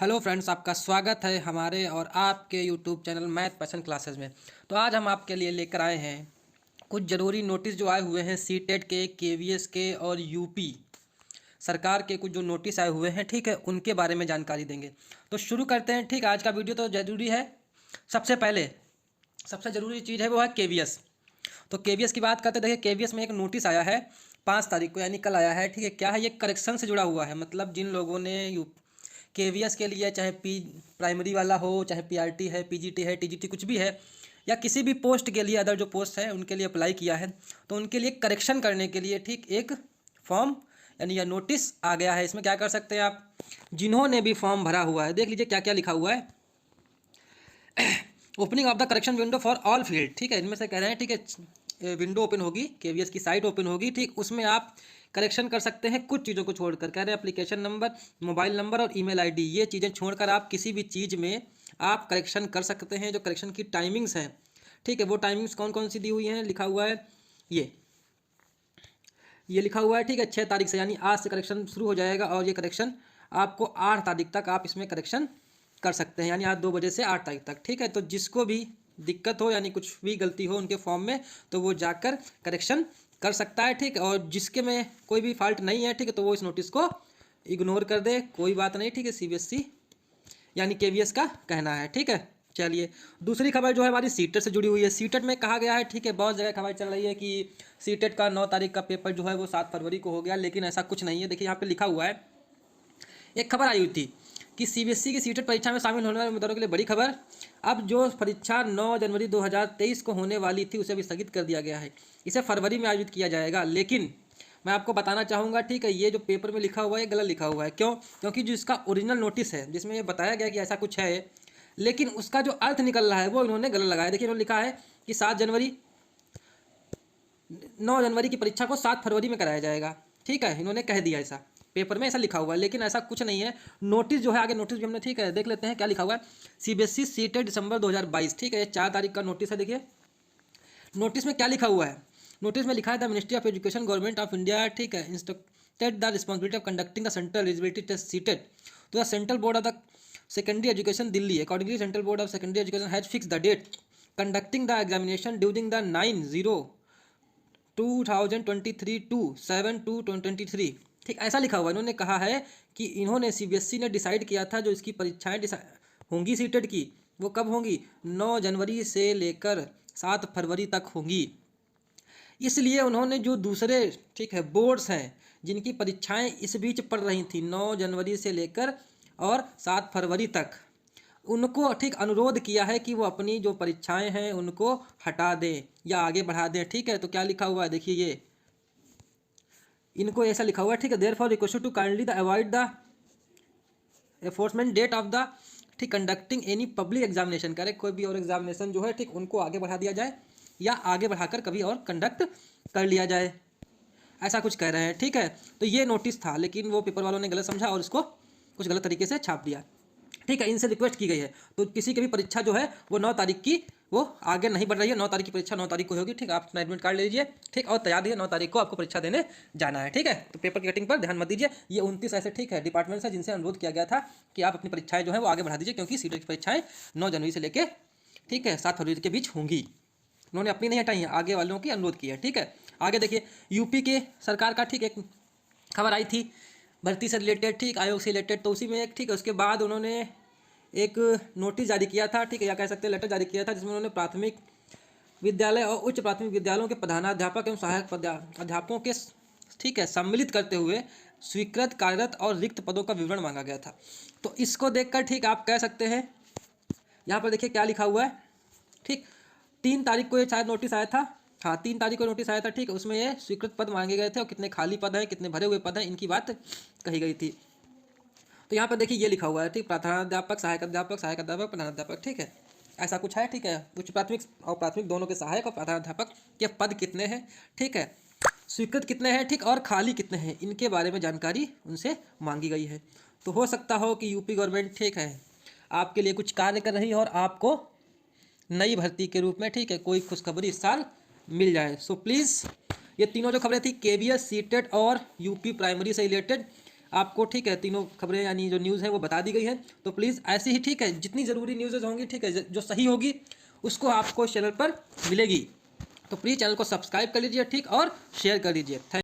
Hello friends, आपका स्वागत है हमारे और आपके YouTube channel math passion classes में। तो आज हम आपके लिए लेकर आए हैं कुछ ज़रूरी नोटिस जो आए हुए हैं सीटेट के, केवीएस के और यूपी सरकार के कुछ जो नोटिस आए हुए हैं, ठीक है, उनके बारे में जानकारी देंगे। तो शुरू करते हैं। ठीक, आज का वीडियो तो ज़रूरी है। सबसे पहले सबसे ज़रूरी चीज़ है वो है केवीएस। तो केवीएस की बात करते हैं। देखिए, केवीएस में एक नोटिस आया है 5 तारीख को, यानी कल आया है। ठीक है, क्या है ये? करेक्शन से जुड़ा हुआ है। मतलब जिन लोगों ने केवीएस के लिए, चाहे प्राइमरी वाला हो, चाहे पीआरटी है, पीजीटी है, टीजीटी कुछ भी है, या किसी भी पोस्ट के लिए, अदर जो पोस्ट है उनके लिए अप्लाई किया है, तो उनके लिए करेक्शन करने के लिए ठीक एक फॉर्म यानी यह नोटिस आ गया है। इसमें क्या कर सकते हैं आप? जिन्होंने भी फॉर्म भरा हुआ है, देख लीजिए क्या क्या लिखा हुआ है। Opening of the correction window for all field. ठीक है, इनमें से कह रहे हैं, ठीक है, विंडो ओपन होगी, केवीएस की साइट ओपन होगी। ठीक, उसमें आप करेक्शन कर सकते हैं कुछ चीज़ों को छोड़कर। कह रहे हैं एप्लीकेशन नंबर, मोबाइल नंबर और ईमेल आईडी, ये चीज़ें छोड़कर आप किसी भी चीज़ में आप करेक्शन कर सकते हैं। जो करेक्शन की टाइमिंग्स हैं, ठीक है, वो टाइमिंग्स कौन कौन सी दी हुई हैं, लिखा हुआ है ये लिखा हुआ है। ठीक है, 6 तारीख से, यानी आज से करेक्शन शुरू हो जाएगा और ये करेक्शन आपको 8 तारीख तक आप इसमें करेक्शन कर सकते हैं, यानी आज 2 बजे से 8 तारीख तक। ठीक है, तो जिसको भी दिक्कत हो, यानी कुछ भी गलती हो उनके फॉर्म में, तो वो जाकर करेक्शन कर सकता है। ठीक है, और जिसके में कोई भी फॉल्ट नहीं है, ठीक है, तो वो इस नोटिस को इग्नोर कर दे, कोई बात नहीं। ठीक है, सीबीएसई यानी केवीएस का कहना है। ठीक है, चलिए दूसरी खबर जो है हमारी सीटेट से जुड़ी हुई है। सीटेट में कहा गया है, ठीक है, बहुत जगह खबर चल रही है कि सीटेट का 9 तारीख का पेपर जो है वो 7 फरवरी को हो गया, लेकिन ऐसा कुछ नहीं है। देखिए यहाँ पे लिखा हुआ है, एक खबर आई हुई थी कि सीबीएसई की सीटेट परीक्षा में शामिल होने वाले उम्मीदवारों के लिए बड़ी खबर। अब जो परीक्षा 9 जनवरी 2023 को होने वाली थी उसे भी स्थगित कर दिया गया है। इसे फरवरी में आयोजित किया जाएगा, लेकिन मैं आपको बताना चाहूँगा, ठीक है, ये जो पेपर में लिखा हुआ है गलत लिखा हुआ है। क्यों? क्योंकि जो इसका ओरिजिनल नोटिस है जिसमें ये बताया गया कि ऐसा कुछ है, लेकिन उसका जो अर्थ निकल रहा है वो इन्होंने गलत लगाया। देखिए, इन्होंने लिखा है कि 9 जनवरी की परीक्षा को 7 फरवरी में कराया जाएगा। ठीक है, इन्होंने कह दिया, ऐसा पेपर में ऐसा लिखा हुआ है, लेकिन ऐसा कुछ नहीं है। नोटिस जो है, आगे नोटिस भी हमने, ठीक है, देख लेते हैं क्या लिखा हुआ है। सीबीएसई सीटेट दिसंबर 2022। ठीक है, ये 4 तारीख का नोटिस है। देखिए नोटिस में क्या लिखा हुआ है। नोटिस में लिखा है the ministry of education government of India, ठीक है, instructed the responsibility of conducting the central eligibility test CTET to the central board of the secondary education Delhi. Accordingly central board of secondary education has fix the date conducting the examination during the 9/0/2023 to 7/2/2023। ठीक, ऐसा लिखा हुआ है। इन्होंने कहा है कि इन्होंने सीबीएसई ने डिसाइड किया था जो इसकी परीक्षाएं होंगी सीटेट की, वो कब होंगी? 9 जनवरी से लेकर 7 फरवरी तक होंगी। इसलिए उन्होंने जो दूसरे, ठीक है, बोर्ड्स हैं जिनकी परीक्षाएं इस बीच पड़ रही थी 9 जनवरी से लेकर और 7 फरवरी तक, उनको ठीक अनुरोध किया है कि वो अपनी जो परीक्षाएं हैं उनको हटा दें या आगे बढ़ा दें। ठीक है, तो क्या लिखा हुआ है देखिए, ये इनको ऐसा लिखा हुआ है। ठीक है, therefore request to kindly the avoid the enforcement date of the, ठीक, कंडक्टिंग एनी पब्लिक एग्जामिनेशन, करे कोई भी और एग्जामिनेशन जो है, ठीक, उनको आगे बढ़ा दिया जाए या आगे बढ़ाकर कभी और कंडक्ट कर लिया जाए, ऐसा कुछ कह रहे हैं। ठीक है, तो ये नोटिस था, लेकिन वो पेपर वालों ने गलत समझा और इसको कुछ गलत तरीके से छाप दिया। ठीक है, इनसे रिक्वेस्ट की गई है तो किसी की भी परीक्षा जो है वो 9 तारीख की वो आगे नहीं बढ़ रही है। 9 तारीख की परीक्षा 9 तारीख को होगी। ठीक, आप अपना एडमिट कार्ड ले लीजिए, ठीक, और तैयार रहिए, 9 तारीख को आपको परीक्षा देने जाना है। ठीक है, तो पेपर की कटिंग पर ध्यान मत दीजिए। ये 29 ऐसे, ठीक है, डिपार्टमेंट्स है जिनसे अनुरोध किया गया था कि आप अपनी परीक्षाएं जो है वो आगे बढ़ा दीजिए, क्योंकि सीटेट की परीक्षाएं 9 जनवरी से लेकर, ठीक है, 7 फरवरी के बीच होंगी। उन्होंने अपनी नहीं हटाई है, आगे वालों की अनुरोध किया है। ठीक है, आगे देखिए, यूपी के सरकार का, ठीक, एक खबर आई थी भर्ती से रिलेटेड, ठीक, आयोग से रिलेटेड, तो उसी में एक, ठीक है, उसके बाद उन्होंने एक नोटिस जारी किया था, ठीक है, या कह सकते हैं लेटर जारी किया था, जिसमें उन्होंने प्राथमिक विद्यालय और उच्च प्राथमिक विद्यालयों के प्रधानाध्यापक एवं सहायक अध्यापकों के, ठीक है, सम्मिलित करते हुए स्वीकृत कार्यरत और रिक्त पदों का विवरण मांगा गया था। तो इसको देखकर, ठीक, आप कह सकते हैं, यहाँ पर देखिए क्या लिखा हुआ है। ठीक, 3 तारीख को ये शायद नोटिस आया था। हाँ, 3 तारीख को नोटिस आया था। ठीक, उसमें ये स्वीकृत पद मांगे गए थे और कितने खाली पद हैं, कितने भरे हुए पद हैं, इनकी बात कही गई थी। तो यहाँ पर देखिए ये लिखा हुआ है, ठीक, प्रधानाध्यापक, सहायक अध्यापक, प्रधानाध्यापक। ठीक है, ऐसा कुछ है। ठीक है, उच्च प्राथमिक और प्राथमिक दोनों के सहायक और प्रधानाध्यापक के पद कितने हैं, ठीक है, स्वीकृत कितने हैं, ठीक, और खाली कितने हैं, इनके बारे में जानकारी उनसे मांगी गई है। तो हो सकता हो कि यूपी गवर्नमेंट, ठीक है, आपके लिए कुछ कार्य कर रही है और आपको नई भर्ती के रूप में, ठीक है, कोई खुशखबरी इस साल मिल जाए। सो प्लीज़, ये तीनों जो खबरें थी केवीएस, सीटेट और यूपी प्राइमरी से रिलेटेड, आपको, ठीक है, तीनों खबरें यानी जो न्यूज़ है वो बता दी गई है। तो प्लीज़ ऐसे ही, ठीक है, जितनी ज़रूरी न्यूज़ होंगी, ठीक है, जो सही होगी उसको आपको इस चैनल पर मिलेगी। तो प्लीज़ चैनल को सब्सक्राइब कर लीजिए, ठीक, और शेयर कर लीजिए। थैंक